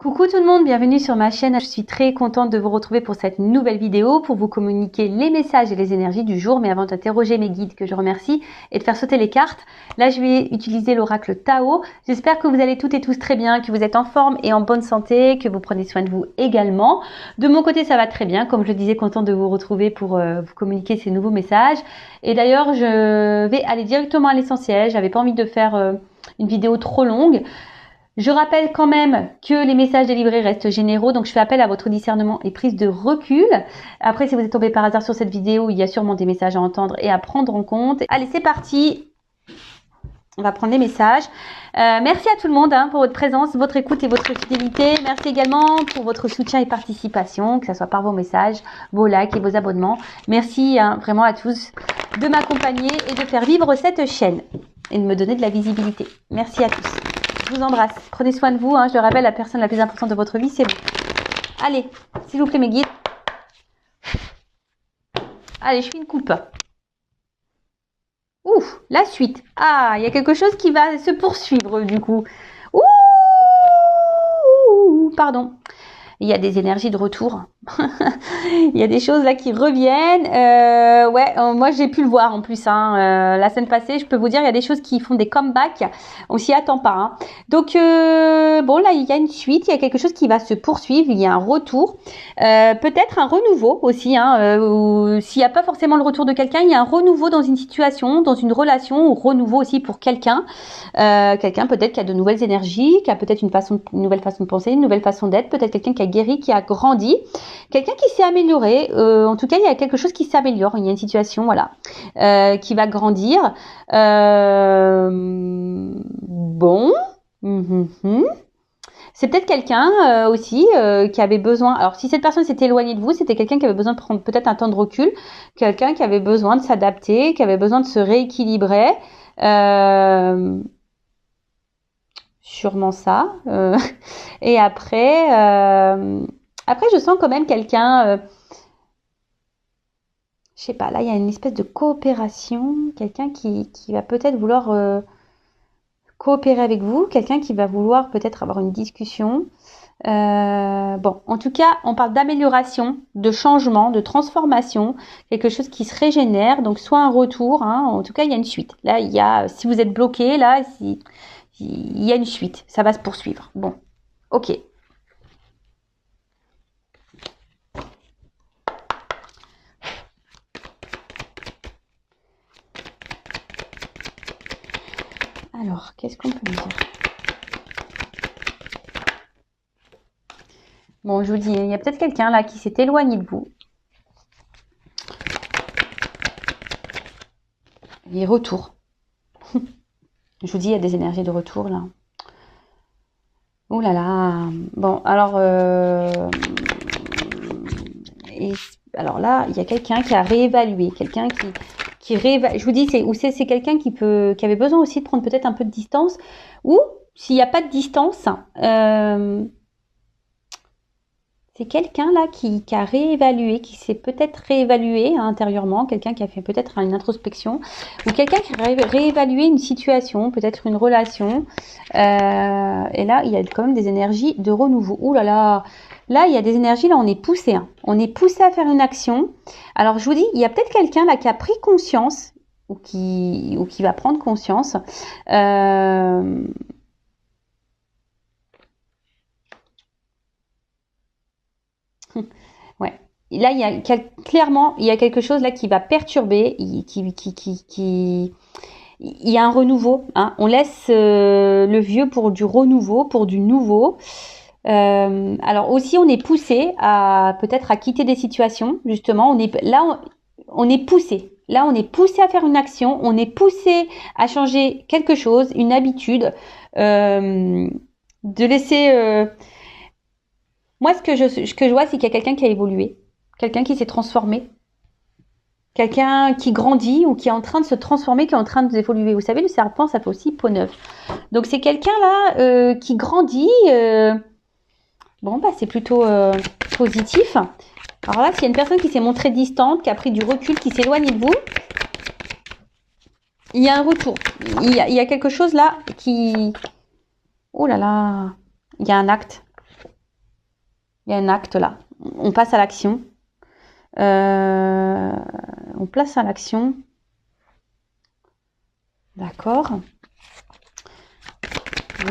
Coucou tout le monde, bienvenue sur ma chaîne. Je suis très contente de vous retrouver pour cette nouvelle vidéo pour vous communiquer les messages et les énergies du jour. Mais avant d'interroger mes guides que je remercie et de faire sauter les cartes, là je vais utiliser l'oracle Tao. J'espère que vous allez toutes et tous très bien, que vous êtes en forme et en bonne santé, que vous prenez soin de vous également. De mon côté ça va très bien, comme je le disais, contente de vous retrouver pour vous communiquer ces nouveaux messages. Et d'ailleurs je vais aller directement à l'essentiel, j'avais pas envie de faire une vidéo trop longue. Je rappelle quand même que les messages délivrés restent généraux, donc je fais appel à votre discernement et prise de recul. Après, si vous êtes tombé par hasard sur cette vidéo, il y a sûrement des messages à entendre et à prendre en compte. Allez, c'est parti. On va prendre les messages. Merci à tout le monde pour votre présence, votre écoute et votre fidélité. Merci également pour votre soutien et participation, que ce soit par vos messages, vos likes et vos abonnements. Merci vraiment à tous de m'accompagner et de faire vivre cette chaîne et de me donner de la visibilité. Merci à tous. Je vous embrasse. Prenez soin de vous. Je le rappelle, la personne la plus importante de votre vie, c'est vous. Allez, s'il vous plaît, mes guides. Allez, je fais une coupe. Ouf, la suite. Ah, il y a quelque chose qui va se poursuivre, du coup. Ouh, pardon. Il y a des énergies de retour. Il y a des choses là qui reviennent. Moi j'ai pu le voir en plus. La semaine passée, je peux vous dire, il y a des choses qui font des comebacks. On s'y attend pas. Donc bon là, il y a une suite. Il y a quelque chose qui va se poursuivre. Il y a un retour, peut-être un renouveau aussi. S'il n'y a pas forcément le retour de quelqu'un, il y a un renouveau dans une situation, dans une relation, ou renouveau aussi pour quelqu'un. Quelqu'un peut-être qui a de nouvelles énergies, qui a peut-être une nouvelle façon de penser, une nouvelle façon d'être. Peut-être quelqu'un qui a guéri, qui a grandi. Quelqu'un qui s'est amélioré, en tout cas il y a quelque chose qui s'améliore, il y a une situation qui va grandir. Bon, c'est peut-être quelqu'un aussi qui avait besoin, alors si cette personne s'est éloignée de vous, c'était quelqu'un qui avait besoin de prendre peut-être un temps de recul, quelqu'un qui avait besoin de s'adapter, qui avait besoin de se rééquilibrer. Sûrement ça. Et après, je sens quand même quelqu'un, je sais pas, là, il y a une espèce de coopération, quelqu'un qui va peut-être vouloir coopérer avec vous, quelqu'un qui va vouloir peut-être avoir une discussion. Bon, en tout cas, on parle d'amélioration, de changement, de transformation, quelque chose qui se régénère, donc soit un retour, en tout cas, il y a une suite. Là, il y a, si vous êtes bloqué, là, il y a une suite, ça va se poursuivre. Bon, ok. Alors, qu'est-ce qu'on peut dire? Bon, je vous dis, il y a peut-être quelqu'un là qui s'est éloigné de vous. Et retour. Je vous dis, il y a des énergies de retour là. Oh là là. Bon, alors... alors là, il y a quelqu'un qui a réévalué. Quelqu'un qui réévalue. Je vous dis, c'est quelqu'un qui avait besoin aussi de prendre peut-être un peu de distance. Ou, s'il n'y a pas de distance... c'est quelqu'un là qui a réévalué, qui s'est peut-être réévalué intérieurement, quelqu'un qui a fait peut-être une introspection, ou quelqu'un qui a réévalué une situation, peut-être une relation. Et là, il y a quand même des énergies de renouveau. Ouh là là, là il y a des énergies, là on est poussé. On est poussé à faire une action. Alors je vous dis, il y a peut-être quelqu'un là qui a pris conscience, ou qui va prendre conscience. Ouais. Et là, clairement, il y a quelque chose là qui va perturber, il y a un renouveau. On laisse le vieux pour du renouveau, pour du nouveau. Alors aussi, on est poussé à peut-être à quitter des situations. Justement, on est poussé. Là, on est poussé à faire une action. On est poussé à changer quelque chose, une habitude, de laisser. Moi, ce que je vois, c'est qu'il y a quelqu'un qui a évolué, quelqu'un qui s'est transformé, quelqu'un qui grandit ou qui est en train de se transformer, qui est en train d'évoluer. Vous savez, le serpent, ça fait aussi peau neuve. Donc, c'est quelqu'un là qui grandit. Bon, bah, c'est plutôt positif. Alors là, s'il y a une personne qui s'est montrée distante, qui a pris du recul, qui s'éloigne de vous, il y a un retour. Il y a quelque chose là qui... Oh là là, il y a un acte. Il y a un acte là. On passe à l'action. On place à l'action. D'accord.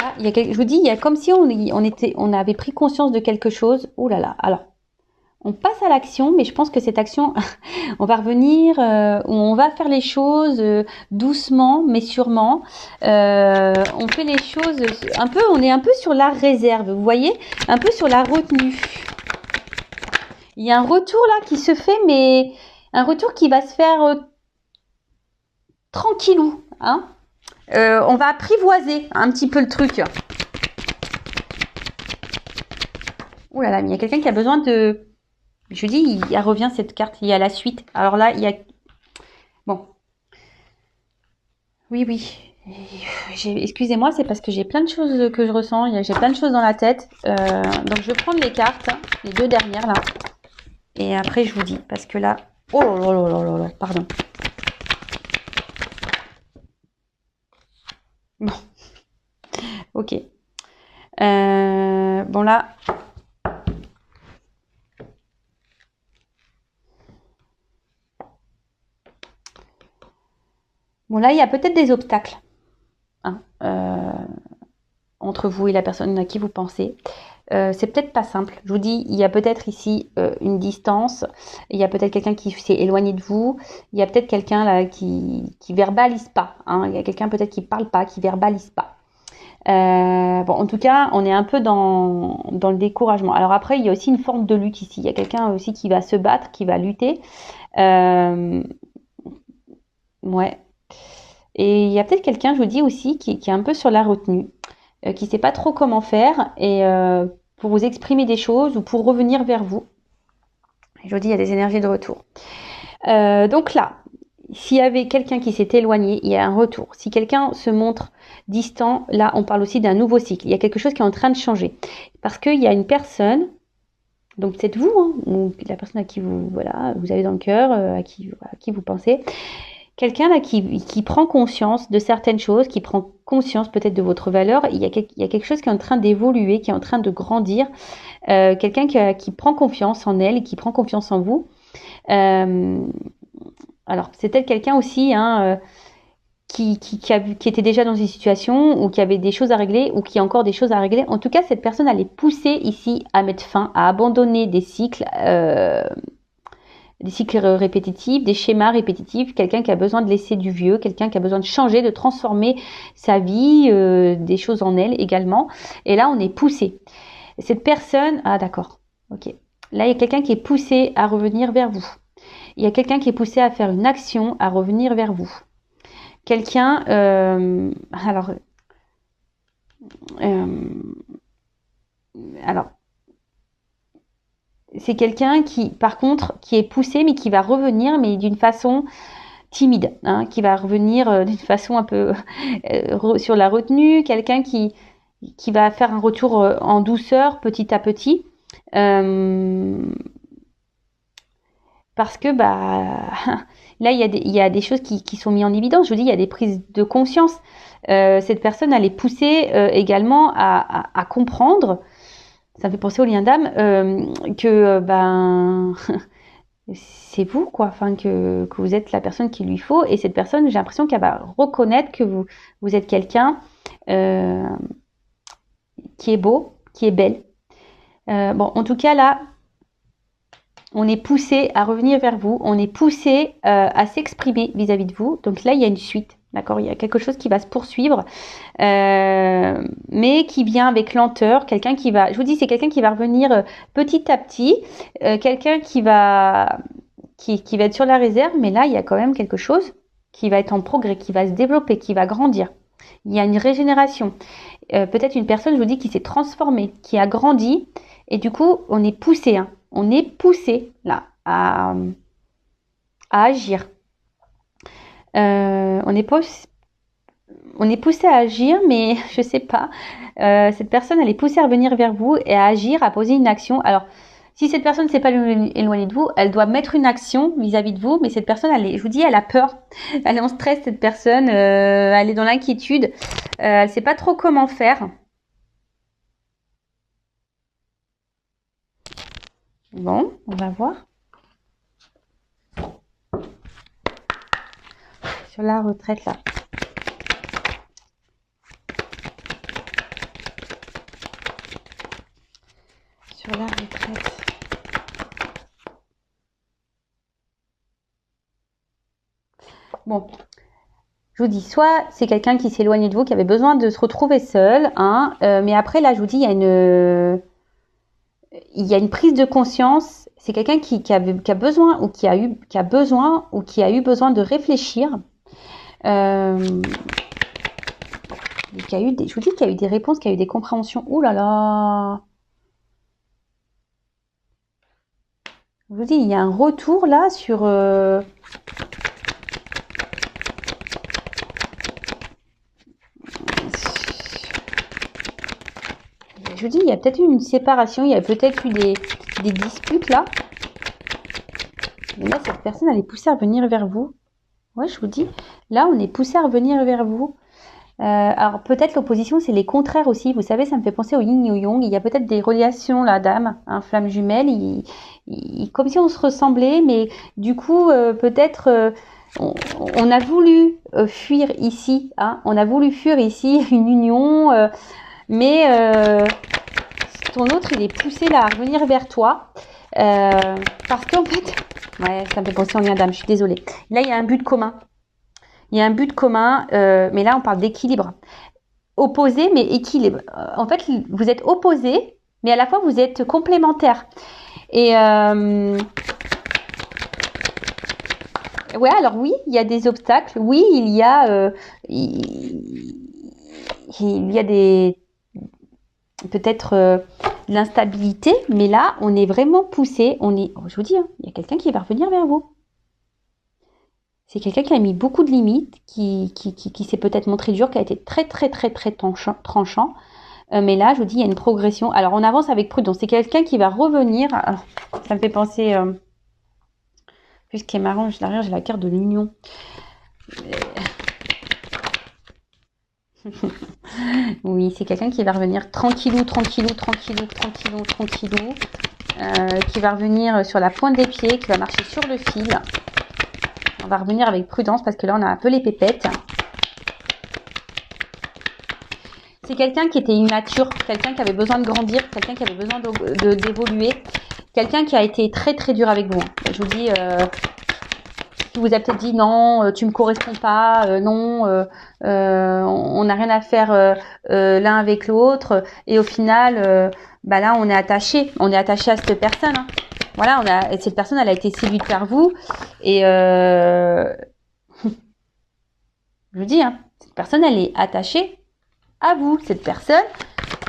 Là, je vous dis, il y a comme si on avait pris conscience de quelque chose. Ouh là là. Alors, on passe à l'action, mais je pense que cette action, on va revenir, on va faire les choses doucement, mais sûrement. On fait les choses un peu, on est un peu sur la réserve, vous voyez, un peu sur la retenue. Il y a un retour là qui se fait, mais un retour qui va se faire tranquillou, hein. On va apprivoiser un petit peu le truc. Ouh là là, mais il y a quelqu'un qui a besoin de... Je dis, il revient cette carte, il y a la suite. Alors là, il y a... Bon. Oui, oui. Excusez-moi, c'est parce que j'ai plein de choses que je ressens. J'ai plein de choses dans la tête. Donc, je vais prendre les cartes, les deux dernières, là. Et après, je vous dis. Parce que là... Oh là là là là là, pardon. Bon. Ok. Bon, là... Bon, là, il y a peut-être des obstacles hein, entre vous et la personne à qui vous pensez. C'est peut-être pas simple. Je vous dis, il y a peut-être ici une distance. Il y a peut-être quelqu'un qui s'est éloigné de vous. Il y a peut-être quelqu'un là qui verbalise pas. Hein. Il y a quelqu'un peut-être qui parle pas, qui verbalise pas. Bon, en tout cas, on est un peu dans le découragement. Alors après, il y a aussi une forme de lutte ici. Il y a quelqu'un aussi qui va se battre, qui va lutter. Ouais. Et il y a peut-être quelqu'un, je vous dis aussi, qui est un peu sur la retenue, qui ne sait pas trop comment faire, et pour vous exprimer des choses ou pour revenir vers vous. Et je vous dis, il y a des énergies de retour. Donc là, s'il y avait quelqu'un qui s'est éloigné, il y a un retour. Si quelqu'un se montre distant, là, on parle aussi d'un nouveau cycle. Il y a quelque chose qui est en train de changer. Parce qu'il y a une personne, donc peut-être vous, hein, ou la personne à qui vous avez dans le cœur, à qui vous pensez, quelqu'un là qui prend conscience de certaines choses, qui prend conscience peut-être de votre valeur. Il y a quelque chose qui est en train d'évoluer, qui est en train de grandir. Quelqu'un qui prend confiance en elle et qui prend confiance en vous. Alors, c'est peut-être quelqu'un aussi hein, qui était déjà dans une situation ou qui avait des choses à régler ou qui a encore des choses à régler. En tout cas, cette personne, elle est poussée ici à mettre fin, à abandonner des cycles répétitifs, des schémas répétitifs, quelqu'un qui a besoin de laisser du vieux, quelqu'un qui a besoin de changer, de transformer sa vie, des choses en elle également. Et là, on est poussé. Cette personne, ah d'accord, ok. Là, il y a quelqu'un qui est poussé à revenir vers vous. Il y a quelqu'un qui est poussé à faire une action, à revenir vers vous. Quelqu'un, alors, c'est quelqu'un qui, par contre, qui est poussé, mais qui va revenir, mais d'une façon timide, hein, qui va revenir d'une façon un peu sur la retenue, quelqu'un qui va faire un retour en douceur, petit à petit, parce que là, il y a des choses qui sont mises en évidence. Je vous dis, il y a des prises de conscience. Cette personne, elle est poussée également à comprendre. Ça me fait penser au lien d'âme que c'est vous quoi, enfin que vous êtes la personne qu'il lui faut et cette personne, j'ai l'impression qu'elle va reconnaître que vous êtes quelqu'un qui est beau, qui est belle. Bon, en tout cas là, on est poussé à revenir vers vous, on est poussé à s'exprimer vis-à-vis de vous. Donc là, il y a une suite. D'accord, il y a quelque chose qui va se poursuivre, mais qui vient avec lenteur. Quelqu'un qui va, je vous dis, c'est quelqu'un qui va revenir petit à petit, quelqu'un qui va être sur la réserve, mais là, il y a quand même quelque chose qui va être en progrès, qui va se développer, qui va grandir. Il y a une régénération. Peut-être une personne, je vous dis, qui s'est transformée, qui a grandi, et du coup, on est poussé, hein, on est poussé là à agir. On est poussé à agir, mais je sais pas. Cette personne, elle est poussée à revenir vers vous et à agir, à poser une action. Alors, si cette personne ne s'est pas éloignée de vous, elle doit mettre une action vis-à-vis de vous. Mais cette personne, je vous dis, elle a peur. Elle est en stress, cette personne. Elle est dans l'inquiétude. Elle ne sait pas trop comment faire. Bon, on va voir. Sur la retraite, là. Sur la retraite. Bon, je vous dis, soit c'est quelqu'un qui s'éloigne de vous, qui avait besoin de se retrouver seul, hein, mais après, là, je vous dis, il y a une prise de conscience. C'est quelqu'un qui a besoin ou qui a eu besoin de réfléchir. Je vous dis qu'il y a eu des réponses, qu'il y a eu des compréhensions. Ouh là là! Je vous dis, il y a un retour là sur... Je vous dis, il y a peut-être eu une séparation, il y a peut-être eu des disputes là. Mais là, cette personne, elle est poussée à revenir vers vous. Ouais, je vous dis, là, on est poussé à revenir vers vous. Alors, peut-être l'opposition, c'est les contraires aussi. Vous savez, ça me fait penser au yin et au yang. Il y a peut-être des relations, là, d'âme, hein, flamme jumelle. Comme si on se ressemblait, mais du coup, peut-être... on a voulu fuir ici, hein, on a voulu fuir ici une union, mais ton autre, il est poussé là à revenir vers toi, parce qu'en fait, ouais, ça me fait penser en lien d'âme, je suis désolée. Là, il y a un but commun. Il y a un but commun, mais là, on parle d'équilibre. Opposé, mais équilibre. En fait, vous êtes opposés, mais à la fois, vous êtes complémentaires. Et ouais, alors oui, il y a des obstacles. Oui, il y a des peut-être de l'instabilité, mais là, on est vraiment poussé. Je vous dis, hein, il y a quelqu'un qui va revenir vers vous. C'est quelqu'un qui a mis beaucoup de limites, qui s'est peut-être montré dur, qui a été très tranchant. Mais là, je vous dis, il y a une progression. Alors, on avance avec prudence. C'est quelqu'un qui va revenir. Alors, ça me fait penser... Puis ce qui est marrant, derrière, j'ai la carte de l'union. Oui, c'est quelqu'un qui va revenir tranquillou, qui va revenir sur la pointe des pieds, qui va marcher sur le fil. On va revenir avec prudence parce que là, on a un peu les pépettes. C'est quelqu'un qui était immature, quelqu'un qui avait besoin de grandir, quelqu'un qui avait besoin d'évoluer, quelqu'un qui a été très dur avec vous. Je vous dis, qui vous a peut-être dit non, tu me corresponds pas, non, on n'a rien à faire l'un avec l'autre. Et au final, là, on est attaché à cette personne. Hein. Voilà, cette personne, elle a été séduite par vous. Et je vous dis, hein, cette personne, elle est attachée à vous. Cette personne,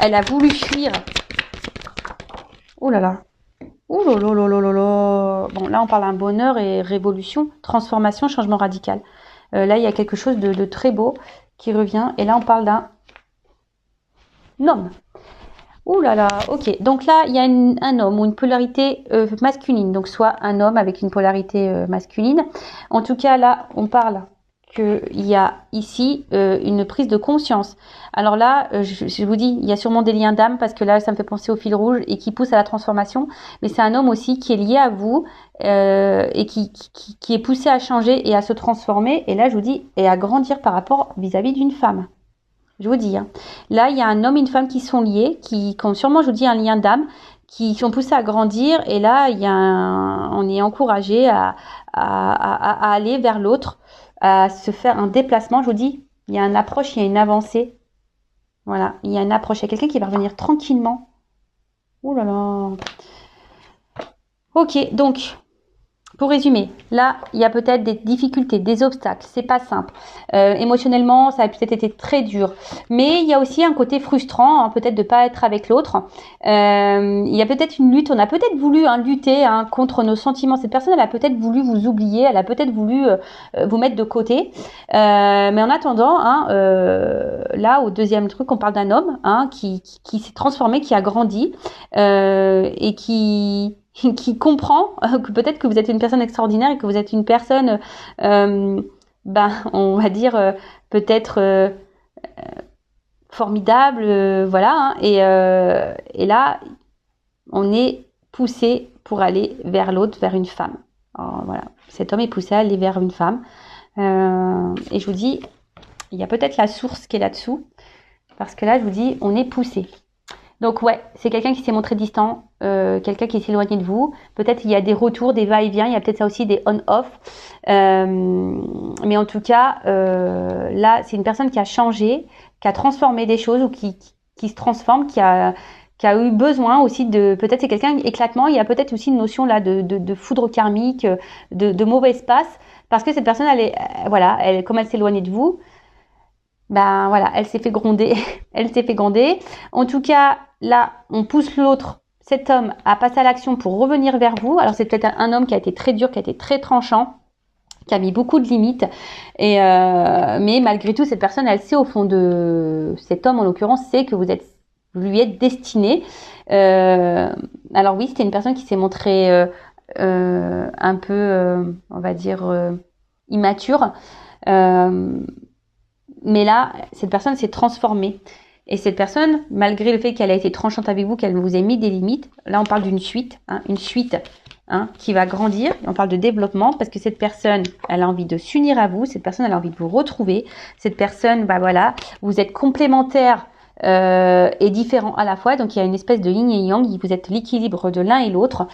elle a voulu fuir. Oh là là. Ouh là là là là là. Bon, là, on parle d'un bonheur et révolution, transformation, changement radical. Là, il y a quelque chose de très beau qui revient. Et là, on parle d'un homme. Ouh là là, ok. Donc là, il y a un homme ou une polarité masculine. Donc, soit un homme avec une polarité masculine. En tout cas, là, on parle qu'il y a ici une prise de conscience. Alors là, je vous dis, il y a sûrement des liens d'âme parce que là, ça me fait penser au fil rouge et qui pousse à la transformation. Mais c'est un homme aussi qui est lié à vous et qui est poussé à changer et à se transformer. Et là, je vous dis, et à grandir par rapport vis-à-vis d'une femme. Je vous dis, hein. Là, il y a un homme et une femme qui sont liés, qui ont sûrement, je vous dis, un lien d'âme, qui sont poussés à grandir. Et là, on est encouragé à aller vers l'autre, à se faire un déplacement. Je vous dis, il y a une approche, il y a une avancée. Voilà, il y a une approche. Il y a quelqu'un qui va revenir tranquillement. Ouh là là. Ok, donc, pour résumer, là, il y a peut-être des difficultés, des obstacles, c'est pas simple. Émotionnellement, ça a peut-être été très dur. Mais il y a aussi un côté frustrant, hein, peut-être de pas être avec l'autre. Il y a peut-être une lutte, on a peut-être voulu lutter contre nos sentiments. Cette personne, elle a peut-être voulu vous oublier, elle a peut-être voulu vous mettre de côté. Mais en attendant, là, au deuxième truc, on parle d'un homme qui s'est transformé, qui a grandi et qui comprend que peut-être que vous êtes une personne extraordinaire et que vous êtes une personne, on va dire, peut-être formidable, voilà. Et là, on est poussé pour aller vers l'autre, vers une femme. Alors, voilà, cet homme est poussé à aller vers une femme. Et je vous dis, il y a peut-être la source qui est là-dessous. Parce que là, je vous dis, on est poussé. Donc ouais, c'est quelqu'un qui s'est montré distant, quelqu'un qui s'est éloigné de vous. Peut-être il y a des retours, des va-et-vient, il y a peut-être ça aussi des on-off. Mais en tout cas, là, c'est une personne qui a changé, qui a transformé des choses ou qui se transforme, qui a eu besoin aussi de... Peut-être c'est quelqu'un éclatement, il y a peut-être aussi une notion là de foudre karmique, de mauvais espace. Parce que cette personne, comme elle s'est éloignée de vous, ben voilà, elle s'est fait gronder, elle s'est fait gronder. En tout cas, là, on pousse l'autre, cet homme, à passer à l'action pour revenir vers vous. Alors c'est peut-être un homme qui a été très dur, qui a été très tranchant, qui a mis beaucoup de limites. Mais malgré tout, cette personne, elle sait au fond de cet homme, en l'occurrence, sait que vous lui êtes destiné. Alors oui, c'était une personne qui s'est montrée un peu, on va dire, immature. Mais là, cette personne s'est transformée. Et cette personne, malgré le fait qu'elle a été tranchante avec vous, qu'elle vous ait mis des limites, là on parle d'une suite, qui va grandir. On parle de développement parce que cette personne, elle a envie de s'unir à vous. Cette personne, elle a envie de vous retrouver. Cette personne, vous êtes complémentaires et différents à la fois. Donc il y a une espèce de yin et yang. Vous êtes l'équilibre de l'un et l'autre.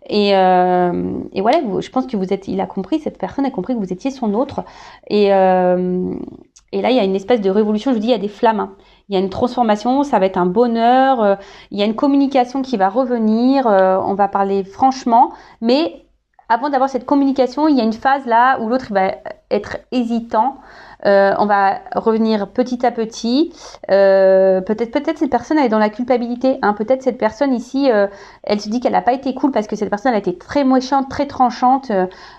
Et voilà, je pense que cette personne a compris que vous étiez son autre. Et là, il y a une espèce de révolution. Je vous dis, il y a des flammes. Il y a une transformation, ça va être un bonheur. Il y a une communication qui va revenir. On va parler franchement. Mais avant d'avoir cette communication, il y a une phase là où l'autre va être hésitant. On va revenir petit à petit. Peut-être cette personne elle est dans la culpabilité. Peut-être cette personne ici, elle se dit qu'elle n'a pas été cool parce que cette personne a été très méchante, très tranchante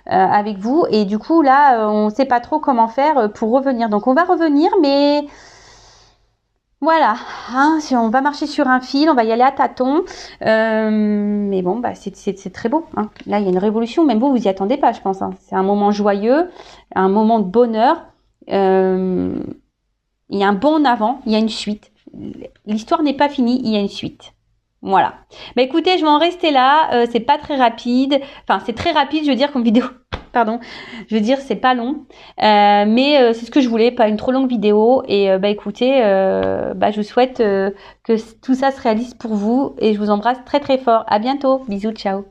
avec vous. Et du coup là, on ne sait pas trop comment faire pour revenir. Donc on va revenir, mais voilà, si on va marcher sur un fil, on va y aller à tâtons. Mais bon, c'est très beau. Là, il y a une révolution. Même vous y attendez pas, je pense. C'est un moment joyeux, un moment de bonheur. Il y a un bond en avant, il y a une suite. L'histoire n'est pas finie, il y a une suite. Voilà. Écoutez, je vais en rester là. C'est pas très rapide. Enfin, c'est très rapide, je veux dire, comme vidéo. Pardon. Je veux dire, c'est pas long. Mais c'est ce que je voulais, pas une trop longue vidéo. Et écoutez, je vous souhaite que tout ça se réalise pour vous. Et je vous embrasse très très fort. À bientôt. Bisous, ciao.